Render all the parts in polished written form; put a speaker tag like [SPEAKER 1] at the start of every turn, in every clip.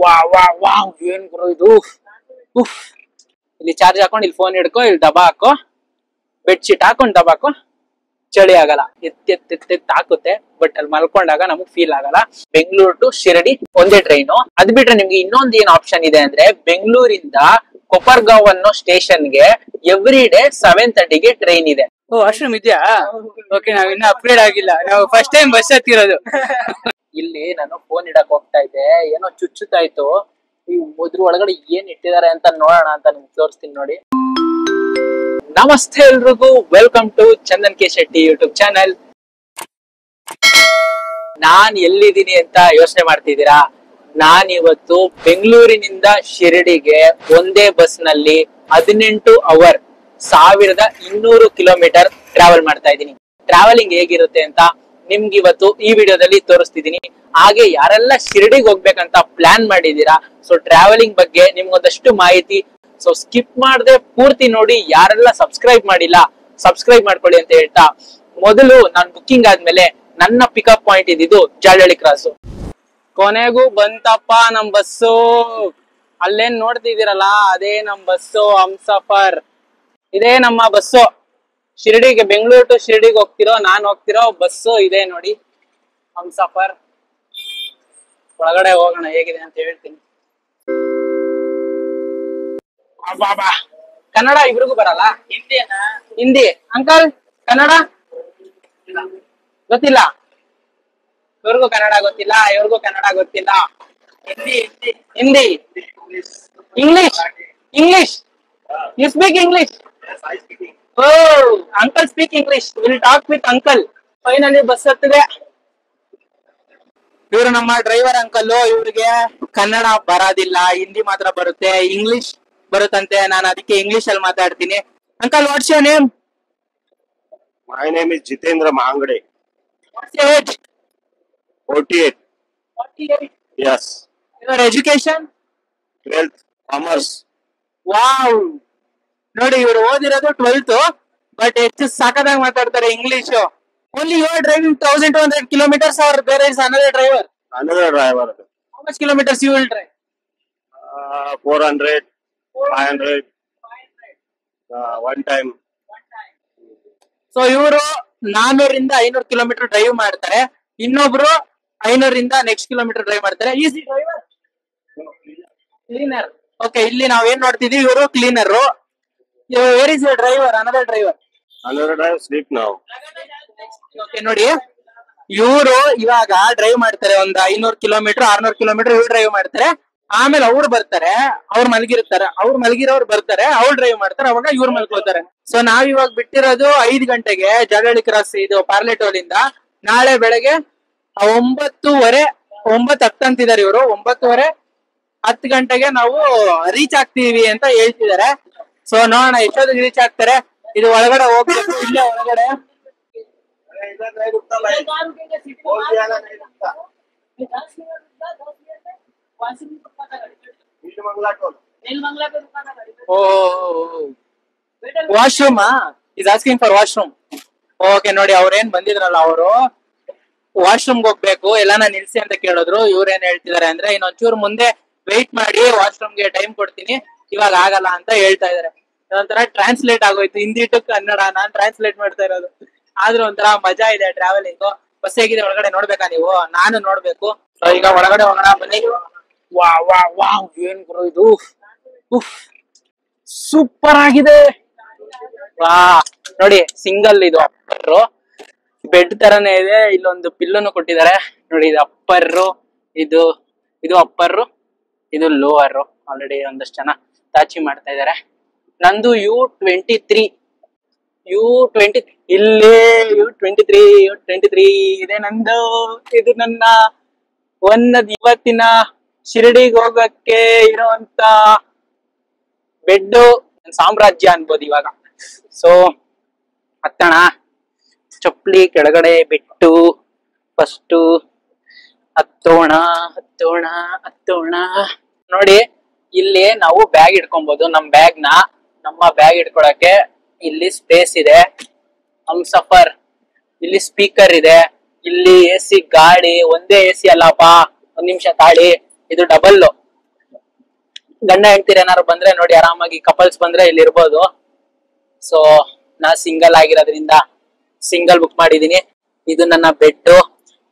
[SPEAKER 1] ವಾ ವಾ ವಾ ಏನ್ ಗುರು ಇದು. ಉಫ್ ಇಲ್ಲಿ ಚಾರ್ಜ್ ಹಾಕೊಂಡು ಇಲ್ಲಿ ಫೋನ್ ಹಿಡ್ಕೊ, ಇಲ್ಲಿ ದಬಾ ಹಾಕೋ, ಬೆಡ್ಶೀಟ್ ಹಾಕೊಂಡು ದಬಾ ಹಾಕೋ, ಚಳಿ ಆಗಲ್ಲ. ಎತ್ತೆತ್ತೆತ್ ಹಾಕುತ್ತೆ, ಬಟ್ ಅಲ್ಲಿ ಮಲ್ಕೊಂಡಾಗ ನಮಗ್ ಫೀಲ್ ಆಗಲ್ಲ. ಬೆಂಗಳೂರು ಟು ಶಿರಡಿ ಒಂದೇ ಟ್ರೈನು. ಅದ್ ಬಿಟ್ರೆ ನಿಮ್ಗೆ ಇನ್ನೊಂದ್ ಏನ್ ಆಪ್ಷನ್ ಇದೆ ಅಂದ್ರೆ, ಬೆಂಗಳೂರಿಂದ ಕೊಪರ್ಗಾಂವ್ ಅನ್ನೋ ಸ್ಟೇಷನ್ಗೆ ಎವ್ರಿ ಡೇ 7:30ಗೆ ಟ್ರೈನ್ ಇದೆ.
[SPEAKER 2] ಓ ವಾಶ್ರೂಮ್ ಇದೆಯಾ? ಓಕೆ, ನಾವ್ ಇನ್ನ ಅಪ್ಗ್ರೇಡ್ ಆಗಿಲ್ಲ, ನಾವು ಫಸ್ಟ್ ಟೈಮ್ ಬಸ್ ಹತ್ತಿರೋದು.
[SPEAKER 1] ಇಲ್ಲಿ ನಾನು ಫೋನ್ ಇಡಕ್ ಹೋಗ್ತಾ ಇದ್ದೆ, ಏನೋ ಚುಚ್ಚುತ್ತಾ ಇತ್ತು. ಈ ಮೊದ್ರ ಒಳಗಡೆ ಏನ್ ಇಟ್ಟಿದ್ದಾರೆ ಅಂತ ನೋಡೋಣ ಅಂತ ನಿಮ್ಗೆ ತೋರಿಸ್ತೀನಿ ನೋಡಿ. ನಮಸ್ತೆ ಎಲ್ರಿಗೂ, welcome to Chandan K Shetty YouTube channel. ನಾನ್ ಎಲ್ಲಿದ್ದೀನಿ ಅಂತ ಯೋಚನೆ ಮಾಡ್ತಿದ್ದೀರಾ? ನಾನ್ ಇವತ್ತು ಬೆಂಗಳೂರಿನಿಂದ ಶಿರಡಿಗೆ ಒಂದೇ ಬಸ್ ನಲ್ಲಿ 18 ಅವರ್ 1200 ಕಿಲೋಮೀಟರ್ ಟ್ರಾವೆಲ್ ಮಾಡ್ತಾ ಇದ್ದೀನಿ. ಟ್ರಾವೆಲಿಂಗ್ ಹೇಗಿರುತ್ತೆ ಅಂತ ನಿಮ್ಗೆ ಇವತ್ತು ಈ ವಿಡಿಯೋದಲ್ಲಿ ತೋರಿಸ್ತಿದ್ದೀನಿ. ಹಾಗೆ ಯಾರೆಲ್ಲ ಶಿರಡಿಗೆ ಹೋಗ್ಬೇಕಂತ ಪ್ಲಾನ್ ಮಾಡಿದೀರಾ, ಸೊ ಟ್ರಾವೆಲಿಂಗ್ ಬಗ್ಗೆ ನಿಮ್ಗೊಂದಷ್ಟು ಮಾಹಿತಿ, ಸೊ ಸ್ಕಿಪ್ ಮಾಡದೆ ಪೂರ್ತಿ ನೋಡಿ. ಯಾರೆಲ್ಲ ಸಬ್ಸ್ಕ್ರೈಬ್ ಮಾಡಿಲ್ಲ ಸಬ್ಸ್ಕ್ರೈಬ್ ಮಾಡ್ಕೊಳ್ಳಿ ಅಂತ ಹೇಳ್ತಾ, ಮೊದಲು ನಾನು ಬುಕ್ಕಿಂಗ್ ಆದ್ಮೇಲೆ ನನ್ನ ಪಿಕಪ್ ಪಾಯಿಂಟ್ ಇದ್ದಿದ್ದು ಜಾಲಹಳ್ಳಿ ಕ್ರಾಸು.
[SPEAKER 2] ಕೊನೆಗೂ ಬಂತಪ್ಪ ನಮ್ ಬಸ್ಸು. ಅಲ್ಲೇನ್ ನೋಡ್ತಿದ್ದೀರಲ್ಲ, ಅದೇ ನಮ್ ಬಸ್ಸು ಹಮ್ಸಫರ್. ಇದೇ ನಮ್ಮ ಬಸ್ಸು. ಶಿರಡಿಗೆ, ಬೆಂಗಳೂರು ಟು ಶಿರಡಿಗೆ ನಾನ್ ಹೋಗ್ತಿರೋ ಬಸ್ಸು ಇದೆ ನೋಡಿ, ಹಮ್ಸಫರ್. ಒಳಗಡೆ ಹೋಗೋಣ, ಹೇಗಿದೆ ಅಂತ ಹೇಳ್ತೀನಿ.
[SPEAKER 1] ಕನ್ನಡ ಇಬ್ರಿಗೂ ಬರಲ್ಲ?
[SPEAKER 2] ಹಿಂದಿ ಅಂಕಲ್, ಕನ್ನಡ
[SPEAKER 1] ಗೊತ್ತಿಲ್ಲ? ಇವ್ರಿಗೂ ಕನ್ನಡ ಗೊತ್ತಿಲ್ಲ, ಇವ್ರಿಗೂ ಕನ್ನಡ ಗೊತ್ತಿಲ್ಲ. Hindi, English. English, you speak English? Oh, uncle speak English, will talk with uncle. Finally bus ಹತ್ತಿದೆ.
[SPEAKER 2] ಇವರು ನಮ್ಮ ಡ್ರೈವರ್ ಅಂಕಲ್. ಇವ್ರಿಗೆ ಕನ್ನಡ ಬರೋದಿಲ್ಲ, ಹಿಂದಿ ಮಾತ್ರ ಬರುತ್ತೆ, ಇಂಗ್ಲಿಷ್ ಬರುತ್ತಂತೆ. ನಾನು ಅದಕ್ಕೆ ಇಂಗ್ಲಿಷ್ ಅಲ್ಲಿ ಮಾತಾಡ್ತೀನಿ. Uncle, what's your name?
[SPEAKER 3] My name is Jitendra Mangade.
[SPEAKER 2] What's your age?
[SPEAKER 3] 48.
[SPEAKER 2] 48.
[SPEAKER 3] Yes.
[SPEAKER 2] Your education?
[SPEAKER 3] 12th Commerce.
[SPEAKER 2] Wow, ನೋಡಿ ಇವರು ಓದಿರೋದು 12th, ಬಟ್ ಹೆಚ್ಚು ಸಾಕದಾಗಿ ಮಾತಾಡ್ತಾರೆ English. Only you are driving 1200 kilometers, or there is another driver?
[SPEAKER 3] Another driver.
[SPEAKER 2] How much kilometers you will drive?
[SPEAKER 3] 400, 500. One time.
[SPEAKER 2] So ಇವರು 400 500 kilometre drive ಮಾಡ್ತಾರೆ, ಇನ್ನೊಬ್ರು 500 next kilometre drive ಮಾಡ್ತಾರೆ. Easy driver, cleaner. ಓಕೆ, ಇಲ್ಲಿ ನಾವ್ ಏನ್ ನೋಡ್ತಿದೀವಿ, ಇವರು cleaner. Where is your driver? Another driver.
[SPEAKER 3] Another driver sleep now.
[SPEAKER 2] Okay, ನೋಡಿ ಇವರು ಇವಾಗ ಡ್ರೈವ್ ಮಾಡ್ತಾರೆ, ಒಂದ್ 500 ಕಿಲೋಮೀಟರ್ 600 ಕಿಲೋಮೀಟರ್ ಇವ್ರು ಡ್ರೈವ್ ಮಾಡ್ತಾರೆ. ಆಮೇಲೆ ಅವ್ರು ಬರ್ತಾರೆ, ಅವ್ರು ಮಲಗಿರ್ತಾರೆ, ಅವ್ರು ಮಲಗಿರೋರು ಬರ್ತಾರೆ, ಅವ್ರು ಡ್ರೈವ್ ಮಾಡ್ತಾರೆ, ಅವಾಗ ಇವ್ರು ಮಲ್ಕೋತಾರೆ. ಸೊ ನಾವ್ ಇವಾಗ ಬಿಟ್ಟಿರೋದು 5 ಗಂಟೆಗೆ ಜಾಲಹಳ್ಳಿ ಕ್ರಾಸ್, ಇದು ಪಾರ್ಲೆಟೋಲಿಂದ. ನಾಳೆ ಬೆಳಗ್ಗೆ 9:30 9:10 ಅಂತಿದ್ದಾರೆ ಇವರು. 9:30 10 ಗಂಟೆಗೆ ನಾವು ರೀಚ್ ಆಗ್ತೀವಿ ಅಂತ ಹೇಳ್ತಿದ್ದಾರೆ. ಸೊ ನೋಡೋಣ ಎಷ್ಟೊತ್ತಿಗೆ ರೀಚ್ ಆಗ್ತಾರೆ. ಇದು ಒಳಗಡೆ ಹೋಗ್ಬೇಕು, ಇಲ್ಲೇ ಒಳಗಡೆ. Washroom is asking for washroom. Okay, ನೋಡಿ ಅವ್ರೇನ್ ಬಂದಿದ್ರಲ್ಲ, ಅವರು ವಾಶ್ರೂಮ್ ಹೋಗ್ಬೇಕು, ಎಲ್ಲಾನ ನಿಲ್ಸಿ ಅಂತ ಕೇಳಿದ್ರು. ಇವ್ರೇನ್ ಹೇಳ್ತಿದಾರೆ ಅಂದ್ರೆ, ಇನ್ನೊಂಚೂರು ಮುಂದೆ ವೆಯ್ಟ್ ಮಾಡಿ, ವಾಶ್ರೂಮ್ಗೆ ಟೈಮ್ ಕೊಡ್ತೀನಿ, ಇವಾಗ ಆಗಲ್ಲ ಅಂತ ಹೇಳ್ತಾ ಇದಾರೆ. ಒಂಥರ ಟ್ರಾನ್ಸ್ಲೇಟ್ ಆಗೋಯ್ತು, ಹಿಂದಿ ಟು ಕನ್ನಡ. ನಾನ್ ಟ್ರಾನ್ಸ್ಲೇಟ್ ಮಾಡ್ತಾ ಇರೋದು. ಆದ್ರೂ ಒಂಥರ ಮಜಾ ಇದೆ ಟ್ರಾವೆಲಿಂಗ್. ಬಸ್ ಹೇಗಿದೆ ಒಳಗಡೆ ನೋಡ್ಬೇಕಾ ನೀವು? ನಾನು ನೋಡ್ಬೇಕು. ಸೊ ಈಗ ಒಳಗಡೆ ಹೋಗೋಣ, ಬನ್ನಿ.
[SPEAKER 1] ವಾ ವಾ ವಾ ಏನ್ ಗುರು ಇದು. ಉಫ್, ಸೂಪರ್ ಆಗಿದೆ.
[SPEAKER 2] ವಾ, ನೋಡಿ ಸಿಂಗಲ್ ಇದು ಅಪ್ಪರ್ ಬೆಡ್ ತರನೇ ಇದೆ. ಇಲ್ಲೊಂದು ಪಿಲ್ಲೋನು ಕೊಟ್ಟಿದ್ದಾರೆ ನೋಡಿ. ಇದು ಅಪ್ಪರ್, ಇದು ಅಪ್ಪರ್, ಇದು ಲೋವರ್. ಆಲ್ರೆಡಿ ಒಂದಷ್ಟು ಜನ ತಾಚಿ ಮಾಡ್ತಾ ಇದಾರೆ. ನಂದು U23 ಇಲ್ಲಿ U23 ಇದೆ ನಂದು. ಇದು ನನ್ನ ಇವತ್ತಿನ ಶಿರಡಿಗೆ ಹೋಗಕ್ಕೆ ಇರುವಂತ ಬೆಡ್ ಸಾಮ್ರಾಜ್ಯ ಅನ್ಬೋದು ಇವಾಗ. ಸೊ ಹತ್ತಣ, ಚಪ್ಪಲಿ ಕೆಳಗಡೆ ಬಿಟ್ಟು ಫಸ್ಟ್ ಹತ್ತೋಣ. ನೋಡಿ ಇಲ್ಲಿ ನಾವು ಬ್ಯಾಗ್ ಇಟ್ಕೊಬಹುದು. ನಮ್ಮ ಬ್ಯಾಗ್ ಇಟ್ಕೊಳಕ್ಕೆ ಇಲ್ಲಿ ಸ್ಪೇಸ್ ಇದೆ. ಹಮ್ಸಫರ್, ಇಲ್ಲಿ ಸ್ಪೀಕರ್ ಇದೆ, ಇಲ್ಲಿ AC ಗಾಡಿ. ಒಂದೇ AC ಅಲ್ಲಪ್ಪ, ಒಂದ್ ನಿಮಿಷ ತಾಳಿ. ಇದು ಡಬಲ್
[SPEAKER 1] ಗಂಡ ಹೆಂಡ್ತಿರ್ ಏನಾರು ಬಂದ್ರೆ ನೋಡಿ, ಆರಾಮಾಗಿ ಕಪಲ್ಸ್ ಬಂದ್ರೆ ಇಲ್ಲಿ ಇರ್ಬೋದು. ಸೊ ನಾ ಸಿಂಗಲ್ ಆಗಿರೋದ್ರಿಂದ ಸಿಂಗಲ್ ಬುಕ್ ಮಾಡಿದೀನಿ. ಇದು ನನ್ನ ಬೆಡ್.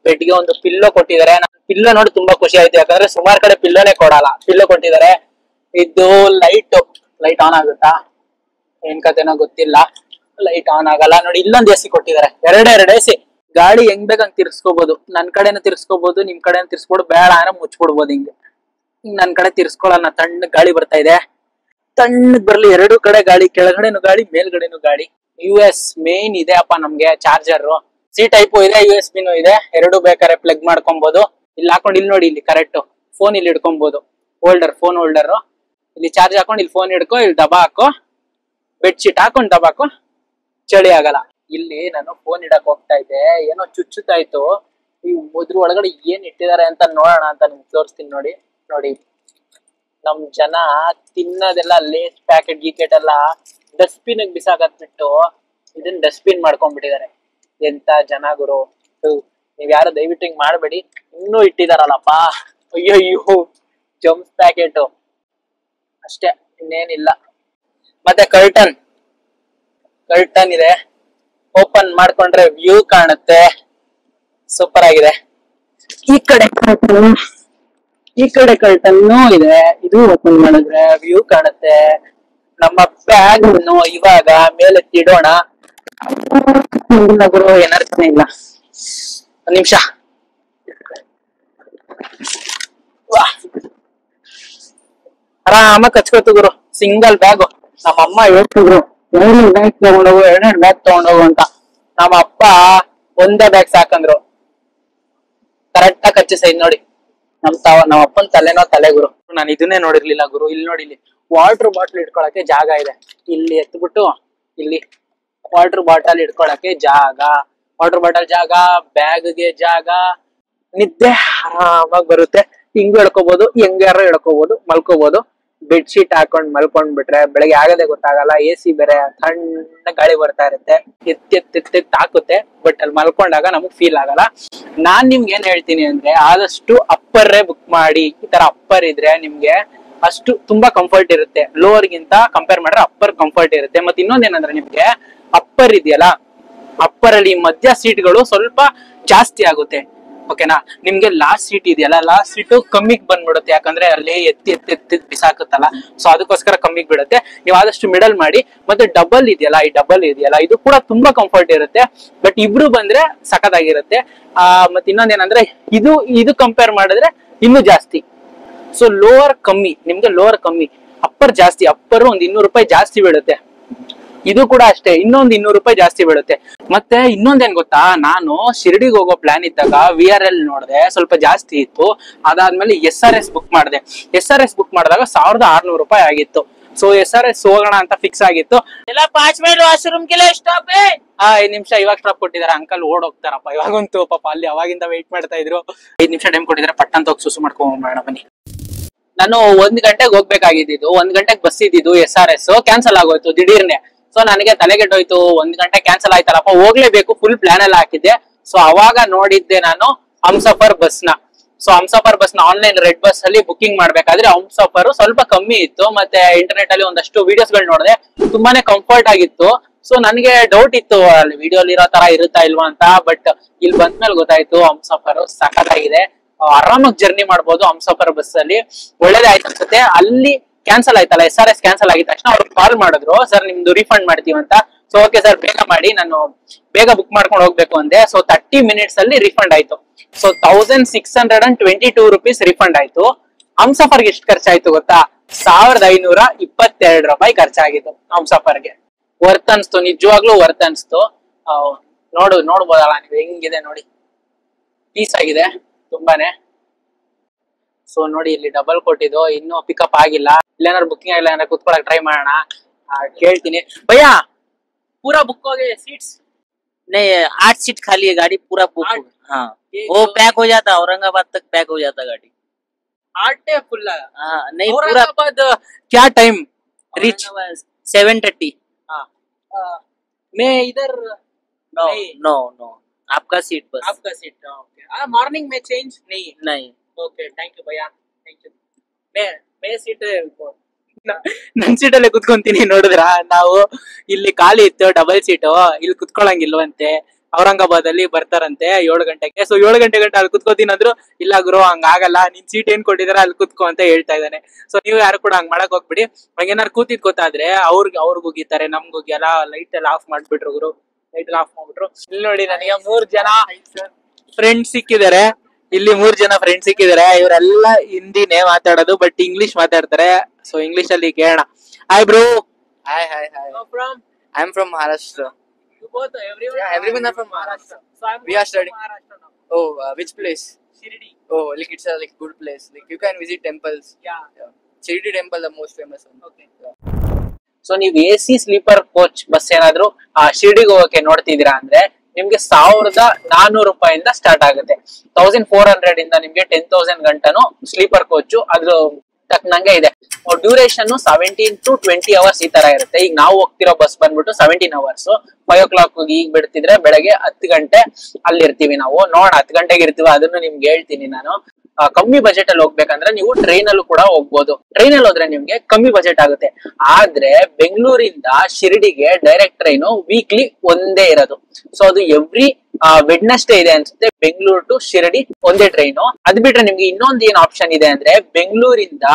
[SPEAKER 1] ಬೆಡ್ಗೆ ಒಂದು ಪಿಲ್ಲೋ ಕೊಟ್ಟಿದ್ದಾರೆ. ಪಿಲ್ಲೋ ನೋಡಿ ತುಂಬಾ ಖುಷಿ ಆಯ್ತು, ಯಾಕಂದ್ರೆ ಸುಮಾರು ಕಡೆ ಪಿಲ್ಲೋನೇ ಕೊಡಲ್ಲ. ಪಿಲ್ಲೋ ಕೊಟ್ಟಿದ್ದಾರೆ. ಇದು ಲೈಟ್ ಆನ್ ಆಗುತ್ತಾ ಏನ್ ಕತೆನೋ ಗೊತ್ತಿಲ್ಲ. ಲೈಟ್ ಆನ್ ಆಗಲ್ಲ ನೋಡಿ. ಇಲ್ಲೊಂದು ಎಸಿ ಕೊಟ್ಟಿದ್ದಾರೆ, ಎರಡೆರಡು ಎಸಿ. ಗಾಡಿ ಹೆಂಗ್ ಬೇಕಂಗ್ ತಿರ್ಸ್ಕೋಬಹುದು. ನನ್ ಕಡೆನ ತಿರ್ಸ್ಕೋಬಹುದು, ನಿಮ್ ಕಡೆನ ತಿರ್ಸ್ಕೊಡು, ಬೇಡ ಅಂದ್ರೆ ಮುಚ್ಬಿಡ್ಬೋದು. ಹಿಂಗೆ ನನ್ ಕಡೆ ತಿರ್ಸ್ಕೊಳಲ್ಲ, ತಣ್ಣ ಗಾಳಿ ಬರ್ತಾ ಇದೆ. ತಣ್ಣಗ್ ಬರ್ಲಿ, ಎರಡು ಕಡೆ ಗಾಳಿ, ಕೆಳಗಡೆನು ಗಾಳಿ, ಮೇಲ್ಗಡೆನು ಗಾಳಿ. US ಮೇನ್ ಇದೆ ಅಪ್ಪ ನಮ್ಗೆ ಚಾರ್ಜರ್. ಸಿ ಟೈಪು ಇದೆ, USB ನೂ ಇದೆ. ಎರಡು ಬೇಕಾದ್ರೆ ಪ್ಲಗ್ ಮಾಡ್ಕೊಬಹುದು. ಇಲ್ಲಿ ಹಾಕೊಂಡು ಇಲ್ಲಿ ನೋಡಿ, ಇಲ್ಲಿ ಕರೆಕ್ಟ್ ಫೋನ್ ಇಲ್ಲಿ ಇಡ್ಕೊಬಹುದು. Phone holder. ಇಲ್ಲಿ ಚಾರ್ಜ್ ಹಾಕೊಂಡು ಇಲ್ಲಿ ಫೋನ್ ಹಿಡ್ಕೊ, ಇಲ್ಲಿ ದಬಾ ಹಾಕೋ, ಬೆಡ್ ಶೀಟ್ ಹಾಕೊಂಡು ದಬಾ ಹಾಕೋ, ಚಳಿ ಆಗಲ್ಲ. ಇಲ್ಲಿ ನಾನು ಫೋನ್ ಇಡಕ್ ಹೋಗ್ತಾ ಇದ್ದೆ, ಏನೋ ಚುಚ್ಚುತ್ತಾ ಇತ್ತು. ಈ ಇದ್ರ ಒಳಗಡೆ ಏನ್ ಇಟ್ಟಿದ್ದಾರೆ ಅಂತ ನೋಡೋಣ ಅಂತ ನಿಮ್ಗೆ ತೋರಿಸ್ತೀನಿ. ನೋಡಿ ನಮ್ ಜನ ತಿನ್ನೋದೆಲ್ಲ ಲೇಸ್ ಪ್ಯಾಕೆಟ್ ಗೀಕೆಟ್ ಎಲ್ಲ ಡಸ್ಟ್ಬಿನ್ ಬಿಸಾಕತ್ಬಿಟ್ಟು ಇದನ್ನ ಡಸ್ಟ್ಬಿನ್ ಮಾಡ್ಕೊಂಡ್ಬಿಟ್ಟಿದ್ದಾರೆ. ಎಂತ ಜನ ಗುರು. ನೀವ್ ಯಾರು ದಯವಿಟ್ಟು ಹಿಂಗ್ ಮಾಡ್ಬೇಡಿ. ಇನ್ನೂ ಇಟ್ಟಿದಾರಲ್ಲಪ್ಪ, ಅಯ್ಯೋ ಜಮ್ಸ್ ಪ್ಯಾಕೆಟ್ ಅಷ್ಟೇ, ಇನ್ನೇನಿಲ್ಲ. ಮತ್ತೆ ಕರ್ಟನ್ ಇದೆ, ಓಪನ್ ಮಾಡ್ಕೊಂಡ್ರೆ ವ್ಯೂ ಕಾಣುತ್ತೆ. ಸೂಪರ್ ಆಗಿದೆ. ಈ ಕಡೆ ಕರ್ಟನ್ನು ಇದೆ, ಇದು ಓಪನ್ ಮಾಡಿದ್ರೆ ವ್ಯೂ ಕಾಣುತ್ತೆ. ನಮ್ಮ ಬ್ಯಾಗ್ ಇವಾಗ ಮೇಲೆ ತಿಡೋಣ. ಗುರು ಎನರ್ಜಿನೇ ಇಲ್ಲ. ಒಂದ್ ನಿಮಿಷ. ಆರಾಮಾಗಿ ಕಚ್ಕೋತು ಗುರು. Single bag. ನಮ್ಮ ಅಮ್ಮ ಹೇಳ್ತಿದ್ರು ಎರಡೆರಡು ಬ್ಯಾಗ್ ತಗೊಂಡೋಗು ಅಂತ. ನಮ್ಮ ಅಪ್ಪ ಒಂದೇ ಬ್ಯಾಗ್ ಸಾಕಂದ್ರು. ಕರೆಕ್ಟ್ ಆಗಿ ಕಚ್ಚಿಸೈದ್ ನೋಡಿ. ನಮ್ಮ ಅಪ್ಪನ ತಲೆ ಗುರು. ನಾನು ಇದನ್ನೇ ನೋಡಿರ್ಲಿಲ್ಲ ಗುರು. ಇಲ್ಲಿ ನೋಡಿ, ಇಲ್ಲಿ ವಾಟರ್ ಬಾಟಲ್ ಇಟ್ಕೊಳಕ್ಕೆ ಜಾಗ ಇದೆ. ಇಲ್ಲಿ ಎತ್ಬಿಟ್ಟು ಇಲ್ಲಿ ವಾಟರ್ ಬಾಟಲ್ ಇಟ್ಕೊಳಕ್ಕೆ ಜಾಗ, ಬ್ಯಾಗ್ಗೆ ಜಾಗ. ನಿದ್ದೆ ಆರಾಮಾಗಿ ಬರುತ್ತೆ. ಹಿಂಗೂ ಹೇಳ್ಕೋಬಹುದು, ಹೆಂಗಾರು ಹೇಳ್ಕೋಬಹುದು, ಮಲ್ಕೋಬಹುದು. ಬೆಡ್ ಶೀಟ್ ಹಾಕೊಂಡ್ ಮಲ್ಕೊಂಡ್ಬಿಟ್ರೆ ಬೆಳಗ್ಗೆ ಆಗದೆ ಗೊತ್ತಾಗಲ್ಲ. AC ಬೇರೆ ಸಣ್ಣ ಗಾಳಿ ಬರ್ತಾ ಇರುತ್ತೆ, ಎತ್ತಿ ತಾಕುತ್ತೆ. ಬಟ್ ಅಲ್ಲಿ ಮಲ್ಕೊಂಡಾಗ ನಮಗ್ ಫೀಲ್ ಆಗಲ್ಲ. ನಾನ್ ನಿಮ್ಗೆ ಏನ್ ಹೇಳ್ತೀನಿ ಅಂದ್ರೆ, ಆದಷ್ಟು ಅಪ್ಪರೇ ಬುಕ್ ಮಾಡಿ. ಈ ತರ ಅಪ್ಪರ್ ಇದ್ರೆ ನಿಮ್ಗೆ ಅಷ್ಟು ತುಂಬಾ ಕಂಫರ್ಟ್ ಇರುತ್ತೆ. ಲೋವರ್ ಗಿಂತ ಕಂಪೇರ್ ಮಾಡಿದ್ರೆ ಅಪ್ಪರ್ ಕಂಫರ್ಟ್ ಇರುತ್ತೆ. ಮತ್ತೆ ಇನ್ನೊಂದೇನಂದ್ರೆ, ನಿಮ್ಗೆ ಅಪ್ಪರ್ ಇದೆಯಲ್ಲ, ಅಪ್ಪರ್ ಅಲ್ಲಿ ಮಧ್ಯ ಸೀಟ್ಗಳು ಸ್ವಲ್ಪ ಜಾಸ್ತಿ ಆಗುತ್ತೆ. ಓಕೆನಾ. ನಿಮ್ಗೆ ಲಾಸ್ಟ್ ಸೀಟ್ ಇದೆಯಲ್ಲ, ಲಾಸ್ಟ್ ಸೀಟ್ ಕಮ್ಮಿಗ್ ಬಂದ್ಬಿಡುತ್ತೆ. ಯಾಕಂದ್ರೆ ಅಲ್ಲಿ ಎತ್ತಿ ಬಿಸಾಕುತ್ತಲ್ಲ, ಸೊ ಅದಕ್ಕೋಸ್ಕರ ಕಮ್ಮಿಗ್ ಬಿಡುತ್ತೆ. ನೀವು ಆದಷ್ಟು ಮಿಡಲ್ ಮಾಡಿ. ಮತ್ತೆ ಡಬಲ್ ಇದೆಯಲ್ಲ, ಇದು ಕೂಡ ತುಂಬಾ ಕಂಫರ್ಟ್ ಇರುತ್ತೆ. ಬಟ್ ಇಬ್ರು ಬಂದ್ರೆ ಸಖತ್ತಾಗಿರುತ್ತೆ. ಮತ್ತೆ ಇನ್ನೊಂದೇನಂದ್ರೆ, ಇದು ಕಂಪೇರ್ ಮಾಡಿದ್ರೆ ಇನ್ನೂ ಜಾಸ್ತಿ. ಸೊ ನಿಮ್ಗೆ ಲೋವರ್ ಕಮ್ಮಿ, ಅಪ್ಪರ್ ಜಾಸ್ತಿ. ಅಪ್ಪರ್ ಒಂದ್ 200 ರೂಪಾಯಿ ಜಾಸ್ತಿ ಬೀಳುತ್ತೆ. ಇದು ಕೂಡ ಅಷ್ಟೇ, ಇನ್ನೊಂದು 200 ರೂಪಾಯಿ ಜಾಸ್ತಿ ಬೀಳುತ್ತೆ. ಮತ್ತೆ ಇನ್ನೊಂದೇನ್ ಗೊತ್ತಾ, ನಾನು ಶಿರ್ಡಿಗೆ ಹೋಗೋ ಪ್ಲಾನ್ ಇದ್ದಾಗ VRL ನೋಡಿದೆ, ಸ್ವಲ್ಪ ಜಾಸ್ತಿ ಇತ್ತು. ಅದಾದ್ಮೇಲೆ SRS ಬುಕ್ ಮಾಡಿದೆ. SRS ಬುಕ್ ಮಾಡಿದಾಗ 1600 ರೂಪಾಯಿ ಆಗಿತ್ತು. ಸೊ SRS ಹೋಗೋಣ ಅಂತ ಫಿಕ್ಸ್ ಆಗಿತ್ತು. ಎಲ್ಲ 5 ಮಿನಿಟ್ ವಾಶ್ರೂಮ್ ಸ್ಟಾಪ್. 5 ನಿಮಿಷ ಇವಾಗ ಸ್ಟಾಪ್ ಕೊಟ್ಟಿದ್ದಾರೆ. ಅಂಕಲ್ ಓಡೋಗ್ತಾರಪ್ಪ. ಇವಾಗಂತೂ ಪಾಪ ಅಲ್ಲಿ ಅವಾಗಿಂದ ವೇಟ್ ಮಾಡ್ತಾ ಇದ್ರು. 5 ನಿಮಿಷ ಟೈಮ್ ಕೊಟ್ಟಿದ್ದಾರೆ. ಪಟ್ಟಂತ ಹೋಗಿ ಸುಸು ಮಾಡ್ಕೊಂಡ್ ಬನ್ನಿ. ನಾನು 1 ಗಂಟೆಗೆ ಹೋಗ್ಬೇಕಾಗಿದ್ದು, 1 ಗಂಟೆಗೆ ಬಸ್ ಇದ್ದಿದ್ದು. SRS ಕ್ಯಾನ್ಸಲ್ ಆಗೋಯ್ತು ದಿಢೀರ್ನೆ. ಸೊ ನನಗೆ ತಲೆಗೆಟ್ಟೋಯ್ತು, 1 ಗಂಟೆ ಕ್ಯಾನ್ಸಲ್ ಆಯ್ತಲ್ಲಪ್ಪ, ಹೋಗ್ಲೇಬೇಕು. ಫುಲ್ ಪ್ಲಾನ್ ಎಲ್ಲ ಹಾಕಿದ್ದೆ. ಸೊ ಅವಾಗ ನೋಡಿದ್ದೆ ನಾನು ಹಮ್ಸಫರ್ ಬಸ್ ನ. ಸೊ ಹಮ್ಸಫರ್ ಬಸ್ ನ ಆನ್ಲೈನ್ ರೆಡ್ ಬಸ್ ಅಲ್ಲಿ ಬುಕಿಂಗ್ ಮಾಡ್ಬೇಕಾದ್ರೆ ಹಮ್ಸಫರ್ ಸ್ವಲ್ಪ ಕಮ್ಮಿ ಇತ್ತು. ಮತ್ತೆ ಇಂಟರ್ನೆಟ್ ಅಲ್ಲಿ ಒಂದಷ್ಟು ವಿಡಿಯೋಸ್ ಗಳು ನೋಡಿದೆ, ತುಂಬಾನೇ ಕಂಫರ್ಟ್ ಆಗಿತ್ತು. ಸೊ ನನಗೆ ಡೌಟ್ ಇತ್ತು, ಅಲ್ಲಿ ವಿಡಿಯೋಲಿ ಇರೋ ತರ ಇರುತ್ತಾ ಇಲ್ವಾ ಅಂತ. ಬಟ್ ಇಲ್ಲಿ ಬಂದ್ಮೇಲೆ ಗೊತ್ತಾಯ್ತು, ಹಮ್ಸಫರ್ ಸಖತ್ತಾಗಿದೆ. ಆರಾಮಾಗಿ ಜರ್ನಿ ಮಾಡ್ಬೋದು ಹಮ್ಸಫರ್ ಬಸ್ ಅಲ್ಲಿ. ಒಳ್ಳೇದೇ ಆಯ್ತು ಅನ್ಸುತ್ತೆ. ಅಲ್ಲಿ ಕ್ಯಾನ್ಸಲ್ ಆಯ್ತಲ್ಲ, SRS ಕ್ಯಾನ್ಸಲ್ ಆಗಿದ ತಕ್ಷಣ ಅವ್ರು ಕಾಲ್ ಮಾಡಿದ್ರು, ಸರ್ ನಿಮ್ದು ರಿಫಂಡ್ ಮಾಡ್ತೀವಿ ಅಂತ. ಸೊ ಓಕೆ ಸರ್, ಬೇಗ ಮಾಡಿ, ನಾನು ಬೇಗ ಬುಕ್ ಮಾಡ್ಕೊಂಡು ಹೋಗ್ಬೇಕು ಅಂದೆ. ಸೊ 30 ಮಿನಿಟ್ಸ್ ಅಲ್ಲಿ ರಿಫಂಡ್ ಆಯ್ತು. ಸೊ 1622 ರೂಪೀಸ್ ರಿಫಂಡ್ ಆಯ್ತು. ಹಮ್ಸಫರ್ಗೆ ಎಷ್ಟು ಖರ್ಚಾಯ್ತು ಗೊತ್ತಾ? 1522 ರೂಪಾಯಿ ಖರ್ಚಾಗಿತ್ತು ಹಮ್ಸಫರ್ಗೆ. ವರ್ತ್ ಅನ್ಸ್ತು, ನಿಜವಾಗ್ಲೂ ವರ್ತ್ ಅನ್ಸ್ತು. ನೋಡ್ಬೋದಲ್ಲ ನೀವು, ಹೆಂಗಿದೆ ನೋಡಿ, ಪೀಸ್ ಆಗಿದೆ ತುಂಬಾನೇ. ಸೊ ನೋಡಿ, ಇಲ್ಲಿ ಡಬಲ್ ಕೊಟ್ಟಿದ್ದು, ಇನ್ನೂ ಪಿಕಪ್ ಆಗಿಲ್ಲ. ಇಲ್ಲೇನಾದ್ರು ಬುಕಿಂಗ್ ಆಗಿಲ್ಲ ಅಂದ್ರೆ ಕುತ್ಕೊಳಕ್ ಟ್ರೈ ಮಾಡೋಣ. ಕೇಳ್ತೀನಿ. ಭಯ್ಯ पूरा बुक हो गया सीट्स?
[SPEAKER 4] नहीं 8 सीट खाली है, गाड़ी पूरा बुक। हाँ वो पैक हो जाता, औरंगाबाद तक पैक हो जाता गाड़ी।
[SPEAKER 1] 8 फुल है?
[SPEAKER 4] हाँ नहीं पूरा।
[SPEAKER 1] औरंगाबाद क्या टाइम रीच?
[SPEAKER 4] 7:30।
[SPEAKER 1] हाँ मैं इधर
[SPEAKER 4] नो नो नो, आपका सीट बस।
[SPEAKER 1] आपका सीट ओके। मॉर्निंग में चेंज नहीं?
[SPEAKER 4] नहीं।
[SPEAKER 1] ओके थैंक यू भैया, थैंक यू। मैं ಮೇ ಸೀಟ್
[SPEAKER 2] ನನ್ ಸೀಟಲ್ಲೇ ಕುತ್ಕೊಂತೀನಿ. ನೋಡಿದ್ರ ನಾವು ಇಲ್ಲಿ ಖಾಲಿ ಇತ್ತು ಡಬಲ್ ಸೀಟು, ಇಲ್ಲಿ ಕುತ್ಕೊಳಂಗಿಲ್ವಂತೆ. ಔರಂಗಾಬಾದ್ ಅಲ್ಲಿ ಬರ್ತಾರಂತೆ 7 ಗಂಟೆಗೆ. ಸೊ 7 ಗಂಟೆ ಅಲ್ಲಿ ಕುತ್ಕೋತೀನಿ ಅಂದ್ರು. ಇಲ್ಲ ಗುರು ಹಂಗಾಗಲ್ಲ, ನಿನ್ ಸೀಟ್ ಏನ್ ಕೊಟ್ಟಿದಾರ ಅಲ್ಲಿ ಕುತ್ಕೋ ಅಂತ ಹೇಳ್ತಾ ಇದ್ದಾನೆ. ಸೊ ನೀವು ಯಾರು ಕೂಡ ಹಂಗ್ ಮಾಡಕ್ ಹೋಗ್ಬಿಡಿ. ಹಂಗೇನಾರು ಕೂತಿದ್ ಗೊತ್ತಾದ್ರೆ ಅವ್ರಿಗೆ ಹೋಗಿತಾರೆ, ನಮ್ಗೆ ಹೋಗಿಯಲ್ಲ. ಲೈಟ್ ಎಲ್ಲ ಆಫ್ ಮಾಡ್ಬಿಟ್ರು ಗುರು, ಲೈಟ್ ಎಲ್ಲ ಆಫ್ ಮಾಡ್ಬಿಟ್ರು. ಇಲ್ಲಿ ನೋಡಿ ನನಗೆ 3 ಜನ ಫ್ರೆಂಡ್ಸ್ ಸಿಕ್ಕಿದ್ದಾರೆ. ಇಲ್ಲಿ 3 ಜನ ಫ್ರೆಂಡ್ಸ್ ಸಿಕ್ಕಿದ್ದಾರೆ. ಇವರೆಲ್ಲ ಹಿಂದಿನೇ ಮಾತಾಡೋದು, ಬಟ್ ಇಂಗ್ಲಿಷ್ ಮಾತಾಡ್ತಾರೆ. ಸೊ ಇಂಗ್ಲಿಷ್ ಅಲ್ಲಿ ಕೇಳೋಣ. Hi bro.
[SPEAKER 5] Hi.
[SPEAKER 1] from
[SPEAKER 5] I'm from Maharashtra.
[SPEAKER 1] you both everyone
[SPEAKER 5] Yeah, everyone are from Maharashtra.
[SPEAKER 1] So I'm
[SPEAKER 5] We are studying.
[SPEAKER 1] Maharashtra now.
[SPEAKER 5] Oh, which place?
[SPEAKER 1] Shirdi.
[SPEAKER 5] Oh, like it's a like good place. Like you can visit temples.
[SPEAKER 1] Yeah.
[SPEAKER 5] Shirdi temple, the most famous one.
[SPEAKER 1] Okay. So ನೀವು AC sleeper coach bus ಏನಾದ್ರು ಶಿರ್ಡಿಗೆ ಹೋಗಕ್ಕೆ ನೋಡ್ತಿದ್ದೀರಾ ಅಂದ್ರೆ ನಿಮ್ಗೆ 1400 ರೂಪಾಯಿಂದ start ಆಗುತ್ತೆ. 1400 ಇಂದ ನಿಮ್ಗೆ 10,000 ಗಂಟನು ಸ್ಲೀಪರ್ ಕೋಚ್ ಅದ್ರ ತಕ್ಕನಂಗೆ ಇದೆ. ಡ್ಯೂರೇಷನ್ 17 to 20 ಅವರ್ಸ್ ಈ ತರ ಇರುತ್ತೆ. ಈಗ ನಾವು ಹೋಗ್ತಿರೋ ಬಸ್ ಬಂದ್ಬಿಟ್ಟು 17 ಅವರ್ಸ್. 5 o'clock ಈಗ ಬಿಡ್ತಿದ್ರೆ ಬೆಳಗ್ಗೆ 10 ಗಂಟೆ ಅಲ್ಲಿ ಇರ್ತೀವಿ ನಾವು. ನೋಡೋಣ 10 ಗಂಟೆಗೆ ಇರ್ತೀವಿ, ಅದನ್ನು ನಿಮ್ಗೆ ಹೇಳ್ತೀನಿ ನಾನು. ಕಮ್ಮಿ ಬಜೆಟ್ ಅಲ್ಲಿ ಹೋಗ್ಬೇಕಂದ್ರೆ ನೀವು ಟ್ರೈನ್ ಅಲ್ಲೂ ಕೂಡ ಹೋಗ್ಬೋದು. ಟ್ರೈನ್ ಅಲ್ಲಿ ಹೋದ್ರೆ ನಿಮ್ಗೆ ಕಮ್ಮಿ ಬಜೆಟ್ ಆಗುತ್ತೆ. ಆದ್ರೆ ಬೆಂಗಳೂರಿಂದ ಶಿರ್ಡಿಗೆ ಡೈರೆಕ್ಟ್ ಟ್ರೈನ್ ವೀಕ್ಲಿ ಒಂದೇ ಇರೋದು. ಸೊ ಅದು ಎವ್ರಿ ವೆಡ್ನೆಸ್ಡೇ ಇದೆ ಅನ್ಸುತ್ತೆ, ಬೆಂಗಳೂರು ಟು ಶಿರ್ಡಿ ಒಂದೇ ಟ್ರೈನು. ಅದ್ ಬಿಟ್ರೆ ನಿಮ್ಗೆ ಇನ್ನೊಂದು ಏನ್ ಆಪ್ಷನ್ ಇದೆ ಅಂದ್ರೆ ಬೆಂಗಳೂರಿಂದ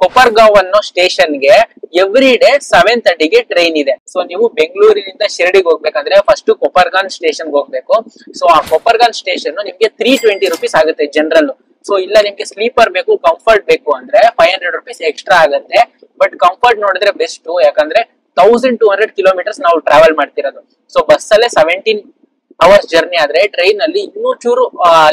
[SPEAKER 1] ಕೊಪರ್ಗಾಂವ್ ಅನ್ನೋ ಸ್ಟೇಷನ್ಗೆ ಎವ್ರಿ ಡೇ 7:30ಗೆ ಟ್ರೈನ್ ಇದೆ. ಸೊ ನೀವು ಬೆಂಗಳೂರಿನಿಂದ ಶಿರ್ಡಿಗೆ ಹೋಗ್ಬೇಕಂದ್ರೆ ಫಸ್ಟ್ ಕೊಪರ್ಗಾಂವ್ ಸ್ಟೇಷನ್ಗೆ ಹೋಗ್ಬೇಕು. ಸೊ ಆ ಕೊಪರ್ಗಾಂವ್ ಸ್ಟೇಷನ್ ನಿಮ್ಗೆ 320 rupees ಆಗುತ್ತೆ ಜನರಲ್. ಸೊ ಇಲ್ಲ ನಿಮ್ಗೆ ಸ್ಲೀಪರ್ ಬೇಕು, ಕಂಫರ್ಟ್ ಬೇಕು ಅಂದ್ರೆ 500 rupees ಎಕ್ಸ್ಟ್ರಾ ಆಗುತ್ತೆ. ಬಟ್ ಕಂಫರ್ಟ್ ನೋಡಿದ್ರೆ ಬೆಸ್ಟ್, ಯಾಕಂದ್ರೆ 1200 ಕಿಲೋಮೀಟರ್ಸ್ ನಾವು ಟ್ರಾವೆಲ್ ಮಾಡ್ತಿರೋದು. ಸೊ ಬಸ್ ಅಲ್ಲೇ 17 ಅವರ್ಸ್ ಜರ್ನಿ ಆದ್ರೆ ಟ್ರೈನ್ ಅಲ್ಲಿ ಇನ್ನೂ ಚೂರು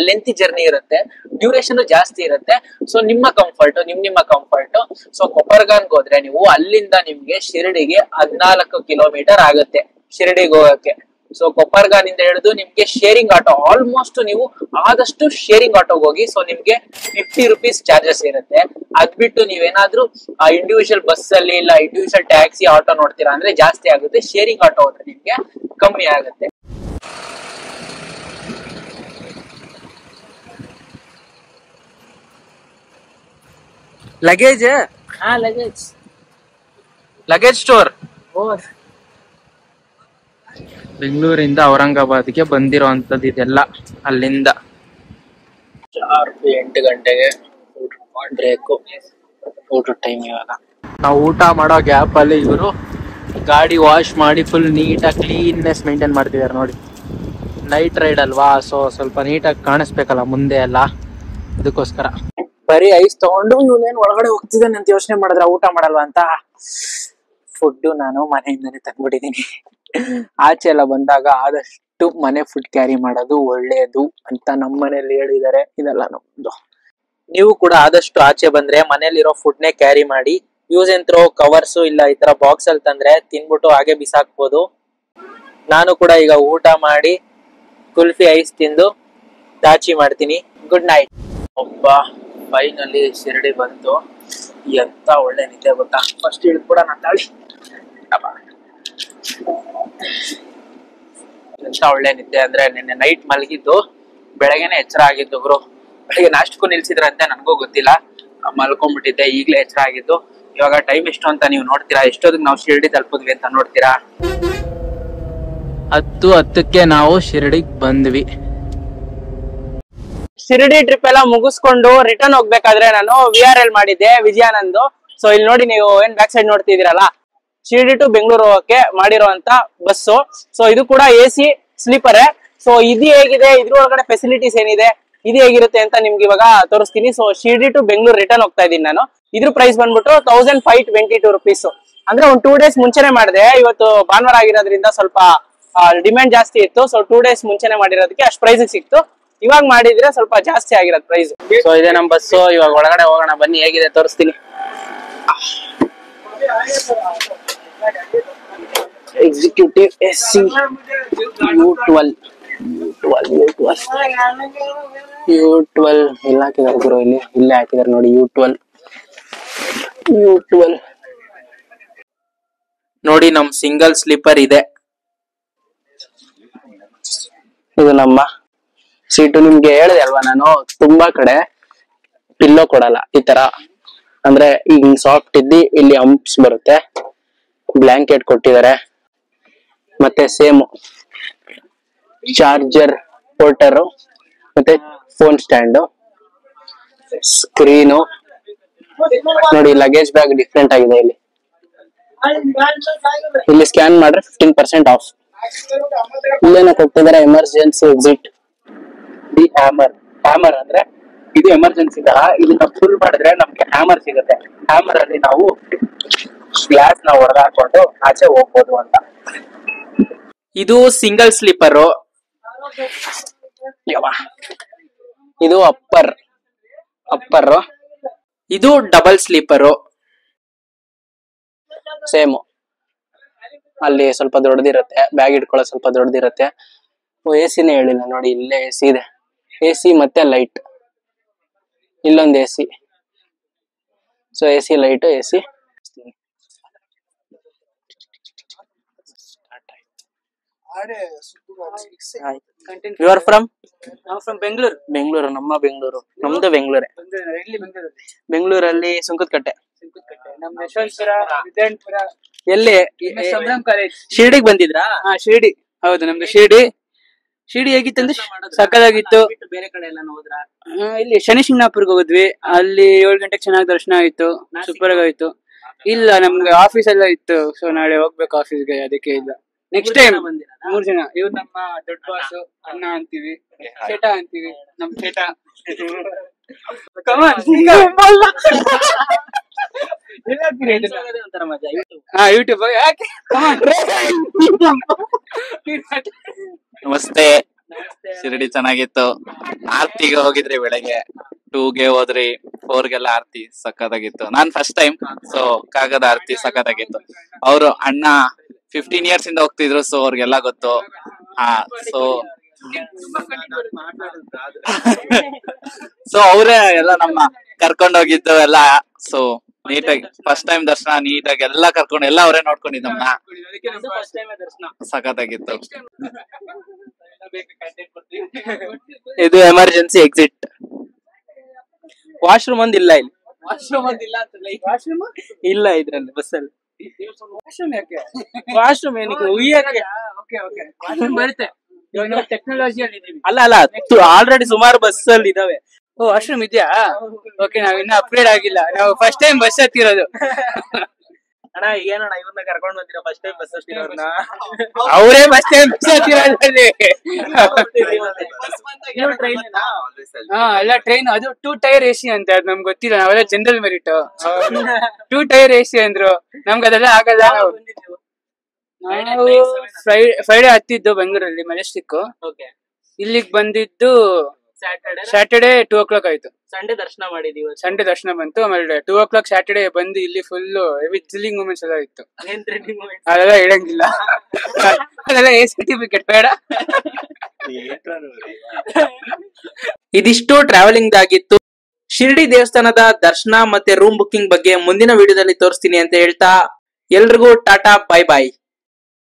[SPEAKER 1] ಲೆಂತಿ ಜರ್ನಿ ಇರುತ್ತೆ, ಡ್ಯೂರೇಷನ್ ಜಾಸ್ತಿ ಇರುತ್ತೆ. ಸೊ ನಿಮ್ಮ ಕಂಫರ್ಟ್ ನಿಮ್ಮ ಕಂಫರ್ಟ್. ಸೊ ಕೊಪರ್ಗಾನ್ಗೆ ಹೋದ್ರೆ ನೀವು ಅಲ್ಲಿಂದ ನಿಮ್ಗೆ ಶಿರ್ಡಿಗೆ 14 ಕಿಲೋಮೀಟರ್ ಆಗುತ್ತೆ ಶಿರ್ಡಿಗೆ ಹೋಗಕ್ಕೆ. ಸೊ ಕೊಪರ್ಗಾನ್ ಇಂದ ಹಿಡಿದು ನಿಮ್ಗೆ ಶೇರಿಂಗ್ ಆಟೋ, ಆಲ್ಮೋಸ್ಟ್ ನೀವು ಆದಷ್ಟು ಶೇರಿಂಗ್ ಆಟೋಗೆ ಹೋಗಿ. ಸೊ ನಿಮ್ಗೆ 50 rupees ಚಾರ್ಜಸ್ ಇರುತ್ತೆ. ಅದ್ ಬಿಟ್ಟು ನೀವೇನಾದ್ರೂ ಇಂಡಿವಿಜುವಲ್ ಬಸ್ ಅಲ್ಲಿ ಇಲ್ಲ ಇಂಡಿವಿಜುವಲ್ ಟ್ಯಾಕ್ಸಿ ಆಟೋ ನೋಡ್ತೀರಾ ಅಂದ್ರೆ ಜಾಸ್ತಿ ಆಗುತ್ತೆ. ಶೇರಿಂಗ್ ಆಟೋ ಹೋದ್ರೆ ನಿಮ್ಗೆ ಕಮ್ಮಿ ಆಗುತ್ತೆ.
[SPEAKER 2] Luggage luggage store. ಬೆಂಗಳೂರಿಂದ ಔರಂಗಾಬಾದ್ಗೆ ಬಂದಿರೋ ಅಂತದ್ದು ಇದೆಲ್ಲ ಅಲ್ಲಿಂದ.
[SPEAKER 1] 8 ಗಂಟೆಗೆ ಬ್ರೇಕು, ಊಟ ಟೈಮ್ ಇವಾಗ.
[SPEAKER 2] ನಾವು ಊಟ ಮಾಡೋ ಗ್ಯಾಪ್ ಅಲ್ಲಿ ಇವರು ಗಾಡಿ ವಾಶ್ ಮಾಡಿ ಫುಲ್ ನೀಟಾಗಿ ಕ್ಲೀನ್ನೆಸ್ ಮೇಂಟೈನ್ ಮಾಡ್ತಿದ್ದಾರೆ ನೋಡಿ. ನೈಟ್ ರೈಡ್ ಅಲ್ವಾ, ಸೊ ಸ್ವಲ್ಪ ನೀಟಾಗಿ ಕಾಣಿಸ್ಬೇಕಲ್ಲ ಮುಂದೆ ಎಲ್ಲ, ಅದಕ್ಕೋಸ್ಕರ.
[SPEAKER 1] ಬರೀ ಐಸ್ ತಗೊಂಡು ಇವನೇನ್ ಒಳಗಡೆ ಹೋಗ್ತಿದ್ದಾನೆ ಅಂತ ಯೋಚನೆ ಮಾಡಿದ್ರ ಊಟ ಮಾಡಲ್ವಾ ಅಂತ. ಫುಡ್ ನಾನು ಮನೆಯಿಂದಾನೆ ತಂದ್ಬಿಟ್ಟಿದೀನಿ. ಆಚೆ ಎಲ್ಲ ಬಂದಾಗ ಆದಷ್ಟು ಮನೆ ಫುಡ್ ಕ್ಯಾರಿ ಮಾಡೋದು ಒಳ್ಳೇದು ಅಂತ ನಮ್ಮ ಮನೇಲಿ ಹೇಳಿದ್ದಾರೆ. ಇದೆಲ್ಲ ನಮ್ದು. ನೀವು ಕೂಡ ಆದಷ್ಟು ಆಚೆ ಬಂದ್ರೆ ಮನೇಲಿರೋ ಫುಡ್ ನೇ ಕ್ಯಾರಿ ಮಾಡಿ. ಯೂಸ್ ಅಂಡ್ ಥ್ರೋ ಕವರ್ಸ್ ಇಲ್ಲ ಈ ತರ ಬಾಕ್ಸ್ ಅಲ್ಲಿ ತಂದ್ರೆ ತಿನ್ಬಿಟ್ಟು ಹಾಗೆ ಬಿಸಾಕ್ಬೋದು. ನಾನು ಕೂಡ ಈಗ ಊಟ ಮಾಡಿ ಕುಲ್ಫಿ ಐಸ್ ತಿಂದು ದಾಚಿ ಮಾಡ್ತೀನಿ. Good night. ಒಬ್ಬ ಫೈನಲಿ ಶಿರ್ಡಿ ಬಂತು. ಎಂತ ಒಳ್ಳೆ ನಿದ್ದೆ ಗೊತ್ತಾ. ಫಸ್ಟ್ ಇಳಿದ್ಬಿಡ ನಾ ತಾಳಿ. ಎಂತ ಒಳ್ಳೆ ನಿದ್ದೆ ಅಂದ್ರೆ ನಿನ್ನೆ ನೈಟ್ ಮಲಗಿದ್ದು ಬೆಳಗ್ಗೆನೆ ಎಚ್ಚರ ಆಗಿದ್ದು ಗುರು. ಬೆಳಗ್ಗೆ ನಾಷ್ಟಕ್ಕೂ ನಿಲ್ಸಿದ್ರಂತೆ ನನಗೂ ಗೊತ್ತಿಲ್ಲ, ಮಲ್ಕೊಂಡ್ಬಿಟ್ಟಿದ್ದೆ. ಈಗ್ಲೇ ಎಚ್ಚರ ಆಗಿದ್ದು. ಇವಾಗ ಟೈಮ್ ಎಷ್ಟು ಅಂತ ನೀವು ನೋಡ್ತೀರಾ, ಎಷ್ಟೊತ್ತಿಗೆ ನಾವು ಶಿರ್ಡಿ ತಲುಪಿದ್ವಿ ಅಂತ ನೋಡ್ತೀರಾ.
[SPEAKER 2] 10:10ಕ್ಕೆ ನಾವು ಶಿರ್ಡಿಗೆ ಬಂದ್ವಿ.
[SPEAKER 1] ಶಿರ್ಡಿ ಟ್ರಿಪ್ ಎಲ್ಲ ಮುಗಿಸ್ಕೊಂಡು ರಿಟರ್ನ್ ಹೋಗ್ಬೇಕಾದ್ರೆ ನಾನು VRL ಮಾಡಿದ್ದೆ ವಿಜಯಾನಂದ್. ಸೊ ಇಲ್ಲಿ ನೋಡಿ ನೀವು ಏನ್ ಬ್ಯಾಕ್ ಸೈಡ್ ನೋಡ್ತಿದ್ದೀರಲ್ಲ, ಶಿರ್ಡಿ ಟು ಬೆಂಗಳೂರು ಹೋಗಕ್ಕೆ ಮಾಡಿರುವಂತ ಬಸ್ಸು. ಸೊ ಇದು ಕೂಡ AC ಸ್ಲೀಪರ್. ಸೊ ಇದು ಹೇಗಿದೆ, ಇದ್ರೊಳಗಡೆ ಫೆಸಿಲಿಟೀಸ್ ಏನಿದೆ, ಇದು ಹೇಗಿರುತ್ತೆ ಅಂತ ನಿಮ್ಗೆ ಇವಾಗ ತೋರಿಸ್ತೀನಿ. So Shirdi to Bengaluru return ಹೋಗ್ತಾ ಇದೀನಿ ನಾನು. ಇದ್ರ ಪ್ರೈಸ್ ಬಂದ್ಬಿಟ್ಟು 1522 rupees. ಅಂದ್ರೆ ಒಂದು 2 days ಮುಂಚೆನೆ ಮಾಡಿದೆ. ಇವತ್ತು ಭಾನುವಾರ ಆಗಿರೋದ್ರಿಂದ ಸ್ವಲ್ಪ ಡಿಮ್ಯಾಂಡ್ ಜಾಸ್ತಿ ಇತ್ತು. ಸೊ 2 days ಮುಂಚೆನೆ ಮಾಡಿರೋದಕ್ಕೆ ಅಷ್ಟು ಪ್ರೈಸ್ ಸಿಕ್ತು. ಇವಾಗ ಮಾಡಿದ್ರೆ ಸ್ವಲ್ಪ ಜಾಸ್ತಿ ಆಗಿರೋದು ಪ್ರೈಸ್. ಸೊ ಇದೆ ನಮ್ ಬಸ್ಸು. ಇವಾಗ ಒಳಗಡೆ ಹೋಗೋಣ ಬನ್ನಿ, ಹೇಗಿದೆ ತೋರಿಸ್ತೀನಿ. ಎಕ್ಸಿಕ್ಯೂಟಿವ್ SC U12 ಎಲ್ಲ ಹಾಕಿದಾರೆ ಗುರು. ಇಲ್ಲೇ ಹಾಕಿದಾರೆ ನೋಡಿ U12 ನೋಡಿ. ನಮ್ ಸಿಂಗಲ್ ಸ್ಲೀಪರ್ ಇದೆ. ಇದು ನಮ್ಮ ಸೀಟು. ನಿಮ್ಗೆ ಹೇಳಿದೆ ಅಲ್ವಾ ನಾನು, ತುಂಬಾ ಕಡೆ ಪಿಲ್ಲೋ ಕೊಡಲ್ಲ, ಈ ತರ
[SPEAKER 2] ಅಂದ್ರೆ ಈಗ ಸಾಫ್ಟ್ ಇದ್ದಿ ಇಲ್ಲಿ ಹಂಪ್ಸ್ ಬರುತ್ತೆ, ಬ್ಲಾಂಕೆಟ್ ಕೊಟ್ಟಿದ್ದಾರೆ, ಮತ್ತೆ ಸೇಮ್ ಚಾರ್ಜರ್ ಪೋರ್ಟರ್, ಮತ್ತೆ ಫೋನ್ ಸ್ಟ್ಯಾಂಡ್, ಸ್ಕ್ರೀನು ನೋಡಿ. ಲಗೇಜ್ ಬ್ಯಾಗ್ ಡಿಫ್ರೆಂಟ್ ಆಗಿದೆ ಇಲ್ಲಿ. ಇಲ್ಲಿ ಸ್ಕ್ಯಾನ್ ಮಾಡ್ರೆ 15% ಆಫ್. ಇಲ್ಲೇನ ಕೊಟ್ಟಿದ್ದಾರೆ, emergency exit the hammer. Hammer ಅಂದ್ರೆ ಇದು ಎಮರ್ಜೆನ್ಸಿ ಇದನ್ನ ಫುಲ್ ಮಾಡಿದ್ರೆ ನಮ್ಗೆ ಹ್ಯಾಮರ್ ಸಿಗುತ್ತೆ. ಹ್ಯಾಮರ್ ಅಲ್ಲಿ ನಾವು ಗ್ಲಾಸ್ ನ ಹೊಡೆದು ಹಾಕೊಂಡು ಆಚೆ ಹೋಗ್ಬೋದು ಅಂತ.
[SPEAKER 1] ಇದು ಸಿಂಗಲ್ ಸ್ಲೀಪರ್.
[SPEAKER 2] ಇದು ಅಪ್ಪರ್.
[SPEAKER 1] ಇದು ಡಬಲ್ ಸ್ಲೀಪರ್.
[SPEAKER 2] ಸೇಮ್ ಅಲ್ಲಿ ಸ್ವಲ್ಪ ದೊಡ್ಡದಿರುತ್ತೆ, ಬ್ಯಾಗ್ ಇಟ್ಕೊಳ್ಳೋ ಸ್ವಲ್ಪ ದೊಡ್ಡದಿರುತ್ತೆ. ಎಸಿನೇ ಹೇಳಿಲ್ಲ ನೋಡಿ, ಇಲ್ಲೇ ಎಸಿ ಇದೆ. ಎಸಿ ಮತ್ತೆ ಲೈಟ್, ಇಲ್ಲೊಂದು AC. So AC light AC.
[SPEAKER 1] You are from?
[SPEAKER 2] ನಾವು ಫ್ರಮ್ ಬೆಂಗಳೂರು. ಬೆಂಗಳೂರು, ನಮ್ದು ಬೆಂಗಳೂರೇ. ಬೆಂಗಳೂರಲ್ಲಿ ಸುಂಕದಕಟ್ಟೆ.
[SPEAKER 5] ನಮ್ಮ ಯಶವಂತಪುರ, ವಿದ್ಯಾರ್ಥಿಪುರ.
[SPEAKER 2] ಎಲ್ಲಿ?
[SPEAKER 5] ಸಂಭ್ರಮ್ ಕಾಲೇಜ್.
[SPEAKER 2] ಶಿರ್ಡಿಗೆ ಬಂದಿದ್ರಾ?
[SPEAKER 5] ಶಿರ್ಡಿ. ಹೌದು, ನಮ್ದು ಶಿರ್ಡಿ. ಶಿರ್ಡಿ ಹೇಗಿತ್ತಂದ್ರೆ ಸಕ್ಕದಾಗಿತ್ತು.
[SPEAKER 2] ಬೇರೆ ಕಡೆ ಎಲ್ಲ ಹೋದ್ರಾ?
[SPEAKER 5] ಇಲ್ಲಿ ಶನಿ ಶಿಂಗಣಾಪುರ್ಗೆ ಹೋದ್ವಿ. ಅಲ್ಲಿ 7 ಗಂಟೆಗೆ ಚೆನ್ನಾಗಿ ದರ್ಶನ ಆಯ್ತು, ಸೂಪರ್ ಆಗಾಯ್ತು. ಇಲ್ಲ, ನಮ್ಗೆ ಆಫೀಸ್ ಎಲ್ಲ ಇತ್ತು, ಸೊ ನಾಳೆ ಹೋಗ್ಬೇಕು ಆಫೀಸ್ಗೆ, ಅದಕ್ಕೆ ಇಲ್ಲ. ನೆಕ್ಸ್ಟ್ ಟೈಮ್ 3 ಜನ. ಇವ್ರು ನಮ್ಮ ದೊಡ್ಡ ಬಾಸ್, ಅಣ್ಣ ಅಂತೀವಿ, ಚೇಟ ಅಂತೀವಿ. ನಮ್ ಚೇಟ ಯೂಟ್ಯೂಬ್ ಯಾಕೆ?
[SPEAKER 6] ನಮಸ್ತೆ. ಶಿರಡಿ ಚೆನ್ನಾಗಿತ್ತು. ಆರ್ತಿಗೆ ಹೋಗಿದ್ರಿ ಬೆಳಗ್ಗೆ, 2ಗೆ ಹೋದ್ರಿ, 4ಗೆಲ್ಲ ಆರ್ತಿ ಸಕ್ಕತ್ತಾಗಿತ್ತು. ನಾನ್ ಫಸ್ಟ್ ಟೈಮ್, ಸೊ ಕಾಗದ ಆರ್ತಿ ಸಕ್ಕತ್ತಾಗಿತ್ತು. ಅವರು ಅಣ್ಣ 15 ಇಯರ್ಸ್ ಇಂದ ಹೋಗ್ತಿದ್ರು, ಸೊ ಅವ್ರಿಗೆಲ್ಲ ಗೊತ್ತು. ಸೊ ಅವರೇ ಎಲ್ಲ ನಮ್ಮ ಕರ್ಕೊಂಡ್ ಹೋಗಿದ್ದು ಎಲ್ಲ. ಸೊ ನೀಟಾಗಿ ಫಸ್ಟ್ ಟೈಮ್ ದರ್ಶನ, ನೀಟಾಗಿ ಎಲ್ಲ ಕರ್ಕೊಂಡು ಎಲ್ಲ ಅವರೇ ನೋಡ್ಕೊಂಡಿದ್ದು ನಮ್ಮನ್ನ. ಸಖತ್ತಾಗಿತ್ತು.
[SPEAKER 1] ಇದು ಎಮರ್ಜೆನ್ಸಿ ಎಕ್ಸಿಟ್. ವಾಶ್ರೂಮ್ ಒಂದಿಲ್ಲ ಇಲ್ಲಿ. ಇಲ್ಲ ಇದ್ರಲ್ಲಿ ಬಸ್ಸಲ್ಲಿ. ವಾಶ್ರೂಮ್ ಏನಕ್ಕೆ ಉಯ್ಯಕ್ಕೆ?
[SPEAKER 5] ಬರುತ್ತೆ. ಇವಾಗ ನಾವು ಟೆಕ್ನಾಲಜಿಯಲ್ಲಿ ಇದೀವಿ.
[SPEAKER 1] ಅಲ್ಲ ಆಲ್ರೆಡಿ ಸುಮಾರು ಬಸ್ ಅಲ್ಲಿ ಇದಾವೆ.
[SPEAKER 5] ಓ, ವಾಶ್ರೂಮ್ ಇದೆಯಾ? ಓಕೆ, ನಾವ್ ಇನ್ನ ಅಪ್ಗ್ರೇಡ್ ಆಗಿಲ್ಲ. ನಾವು ಫಸ್ಟ್ ಟೈಮ್ ಬಸ್ ಹತ್ತಿರೋದು.
[SPEAKER 1] ಅಣ್ಣ ಏನಣ್ಣ ಇವ್ರನ್ನ ಕರ್ಕೊಂಡ್ ಬಂದಿರೋ ಫಸ್ಟ್ ಟೈಮ್ ಬಸ್ ಹತ್ತಿರೋರ್ನ?
[SPEAKER 5] ಅವರೇ ಫಸ್ಟ್ ಟೈಮ್ ಬಸ್ ಹತ್ತಿರೋದ್ರಲ್ಲಿ. ಎಲ್ಲ ಟ್ರೈನ್. ಅದು 2 ಟೈರ್ AC ಅಂತ. ಅದು ನಮ್ಗೆ ಗೊತ್ತಿಲ್ಲ, ನಾವೆಲ್ಲ ಜನರಲ್ ಮೆರಿಟ್. 2 ಟೈರ್ AC ಅಂದ್ರು, ನಮ್ಗೆ ಅದೆಲ್ಲ ಆಗಲ್ಲ. ನಾವು ಫ್ರೈಡೆ ಹತ್ತಿದ್ದು ಬೆಂಗಳೂರಲ್ಲಿ ಮೆಜೆಸ್ಟಿಕ್. ಇಲ್ಲಿಗೆ ಬಂದಿದ್ದು ಸ್ಯಾಟರ್ಡೆ 2 o'clock ಆಯ್ತು.
[SPEAKER 1] ಸಂಡೇ ದರ್ಶನ ಮಾಡಿದೀವಿ.
[SPEAKER 5] ಸಂಡೇ ದರ್ಶನ ಬಂತು. ಆಮೇಲೆ 2 o'clock ಸ್ಯಾಟರ್ಡೆ ಬಂದು ಇಲ್ಲಿ ಫುಲ್ ಹೆವಿ ಥ್ರಿಲ್ಲಿಂಗ್ ಮೂಮೆಂಟ್ಸ್ ಎಲ್ಲ ಇತ್ತು. ಅದೆಲ್ಲ ಹೇಳಂಗಿಲ್ಲ, ಅದೆಲ್ಲ A ಸರ್ಟಿಫಿಕೇಟ್ ಬೇಡ.
[SPEAKER 1] ಇದಿಷ್ಟು ಟ್ರಾವೆಲಿಂಗ್ ಆಗಿತ್ತು. ಶಿರ್ಡಿ ದೇವಸ್ಥಾನದ ದರ್ಶನ ಮತ್ತೆ ರೂಮ್ ಬುಕಿಂಗ್ ಬಗ್ಗೆ ಮುಂದಿನ ವಿಡಿಯೋದಲ್ಲಿ ತೋರಿಸ್ತೀನಿ ಅಂತ ಹೇಳ್ತಾ ಎಲ್ರಿಗೂ ಟಾಟಾ, ಬೈ ಬಾಯ್.